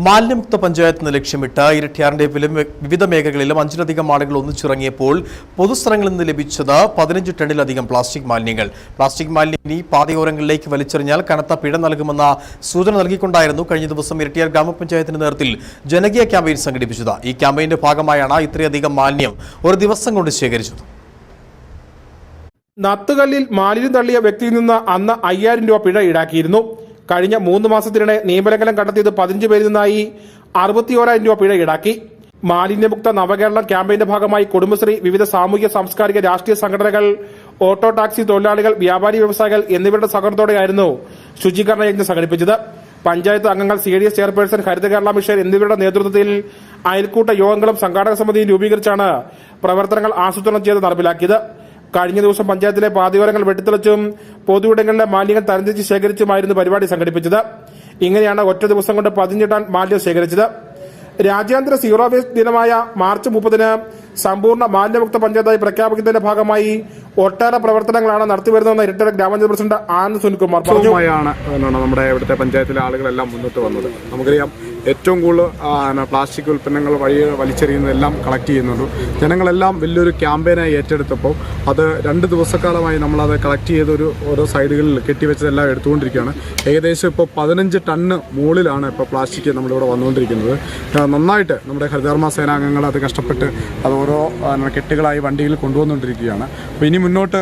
മാലിന്യമുക്ത പഞ്ചായത്ത് ലക്ഷ്യമിട്ട് ഇരട്ടിയാറിന്റെ വിവിധ മേഖലകളിലും 5ലധികം ആളുകൾ ഒന്നിച്ചിറങ്ങിയപ്പോൾ പൊതുസ്ഥലങ്ങളിൽ നിന്ന് ലഭിച്ചത് 15 ടണ്ണിലധികം പ്ലാസ്റ്റിക് മാലിന്യങ്ങൾ. പ്ലാസ്റ്റിക് മാലിന്യം പാതയോരങ്ങളിലേക്ക് വലിച്ചെറിഞ്ഞാൽ കനത്ത പിഴ നൽകുമെന്ന സൂചന നൽകിക്കൊണ്ടായിരുന്നു കഴിഞ്ഞ ദിവസം ഇരട്ടിയാർ ഗ്രാമപഞ്ചായത്തിന്റെ നേതൃത്വത്തിൽ ജനകീയ ക്യാമ്പയിൻ സംഘടിപ്പിച്ചത്. ഈ ക്യാമ്പയിന്റെ ഭാഗമായാണ് ഇത്രയധികം മാലിന്യം ഒരു ദിവസം കൊണ്ട് ശേഖരിച്ചത്. നത്തുകല്ലിൽ മാലിന്യം തള്ളിയ വ്യക്തിയിൽ നിന്ന് അന്ന് 5000 രൂപ പിഴ ഈടാക്കിയിരുന്നു. കഴിഞ്ഞ 3 മാസത്തിനിടെ നിയമലംഘനം കണ്ടെത്തിയത് 15 പേരിൽ നിന്നായി 61,000 രൂപ പിഴ ഈടാക്കി. മാലിന്യമുക്ത നവകേരളം ക്യാമ്പയിന്റെ ഭാഗമായി കുടുംബശ്രീ, വിവിധ സാമൂഹ്യ സാംസ്കാരിക രാഷ്ട്രീയ സംഘടനകൾ, ഓട്ടോ ടാക്സി തൊഴിലാളികൾ, വ്യാപാരി വ്യവസായികൾ എന്നിവരുടെ സഹകരണത്തോടെയായിരുന്നു ശുചീകരണ യജ്ഞം സംഘടിപ്പിച്ചത്. പഞ്ചായത്ത് അംഗങ്ങൾ, CDS ചെയർപേഴ്സൺ, ഹരിത കേരള മിഷൻ എന്നിവരുടെ നേതൃത്വത്തിൽ അയൽക്കൂട്ട യോഗങ്ങളും സംഘാടക സമിതിയും രൂപീകരിച്ചാണ് പ്രവർത്തനങ്ങൾ ആസൂത്രണം ചെയ്ത് നടപ്പിലാക്കിയത്. കഴിഞ്ഞ ദിവസം പഞ്ചായത്തിലെ പാതയോരങ്ങൾ വെട്ടിത്തെളിച്ചും പൊതുയിടങ്ങളിലെ മാലിന്യങ്ങൾ തരംതിരിച്ച് ശേഖരിച്ചുമായിരുന്നു പരിപാടി സംഘടിപ്പിച്ചത്. ഇങ്ങനെയാണ് ഒറ്റ ദിവസം കൊണ്ട് 15 ടൺ മാലിന്യം ശേഖരിച്ചത്. രാജ്യാന്തര സീറോ വേസ്റ്റ് ദിനമായ മാർച്ച് 30-ന് സമ്പൂർണ്ണ മാലിന്യമുക്ത പഞ്ചായത്തായി പ്രഖ്യാപിക്കുന്നതിന്റെ ഭാഗമായി ഒട്ടേറെ പ്രവർത്തനങ്ങളാണ് നടത്തിവരുന്നതെന്ന് ഇരട്ട ഗ്രാമപഞ്ചായത്ത് പ്രസിഡന്റ് ആനന്ദ് സുനിൽകുമാർ പറഞ്ഞു. നമ്മുടെ ഇവിടുത്തെ പഞ്ചായത്തിലെ ആളുകളെല്ലാം മുന്നോട്ട് വന്നത് നമുക്കറിയാം. ഏറ്റവും കൂടുതൽ പ്ലാസ്റ്റിക് ഉൽപ്പന്നങ്ങൾ വലിച്ചെറിയുന്നതെല്ലാം കളക്ട് ചെയ്യുന്നുണ്ട്. ജനങ്ങളെല്ലാം വലിയൊരു ക്യാമ്പയിനായി ഏറ്റെടുത്തപ്പോൾ അത് 2 ദിവസക്കാലമായി നമ്മളത് കളക്ട് ചെയ്ത് ഓരോ സൈഡുകളിൽ കെട്ടിവെച്ചതെല്ലാം എടുത്തുകൊണ്ടിരിക്കുകയാണ്. ഏകദേശം ഇപ്പോൾ 15 ടണ്ണ് മുകളിലാണ് ഇപ്പോൾ പ്ലാസ്റ്റിക് നമ്മളിവിടെ വന്നുകൊണ്ടിരിക്കുന്നത്. നന്നായിട്ട് നമ്മുടെ ഹരിതകർമ്മ സേനാംഗങ്ങൾ അത് കഷ്ടപ്പെട്ട് അത് ഓരോ കെട്ടുകളായി വണ്ടിയിൽ കൊണ്ടുവന്നുകൊണ്ടിരിക്കുകയാണ്. അപ്പോൾ ഇനി മുന്നോട്ട്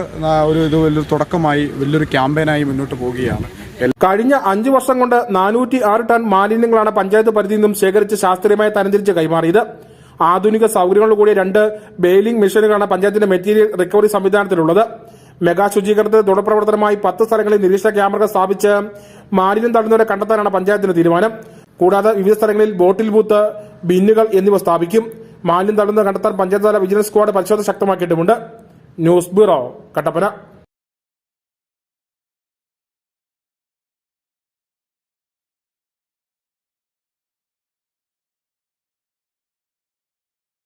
വലിയൊരു തുടക്കമായി വലിയൊരു ക്യാമ്പയിനായി മുന്നോട്ട് പോവുകയാണ്. കഴിഞ്ഞ 5 വർഷം കൊണ്ട് 406 ടൺ മാലിന്യങ്ങളാണ് പഞ്ചായത്ത് പരിധിയിൽ നിന്നും ശേഖരിച്ച് ശാസ്ത്രീയമായി തരംതിരിച്ച് കൈമാറിയത്. ആധുനിക സൗകര്യങ്ങളോടുകൂടിയ 2 ബെയിലിംഗ് മെഷീനുകളാണ് പഞ്ചായത്തിന്റെ മെറ്റീരിയൽ റിക്കവറി സംവിധാനത്തിലുള്ളത്. മെഗാ ശുചീകരണത്തിന് തുടർപ്രവർത്തനമായി 10 സ്ഥലങ്ങളിൽ നിരീക്ഷണ ക്യാമറകൾ സ്ഥാപിച്ച് മാലിന്യം തള്ളുന്നവരെ കണ്ടെത്താനാണ് പഞ്ചായത്തിന്റെ തീരുമാനം. കൂടാതെ വിവിധ സ്ഥലങ്ങളിൽ ബോട്ടിൽ ബൂത്ത്, ബിന്നുകൾ എന്നിവ സ്ഥാപിക്കും. മാലിന്യം തള്ളുന്നത് കണ്ടെത്താൻ പഞ്ചായത്ത് തല വിജിലൻസ് സ്ക്വാഡ് പരിശോധന ശക്തമാക്കിയിട്ടുമുണ്ട്. News bureau, Kattappana.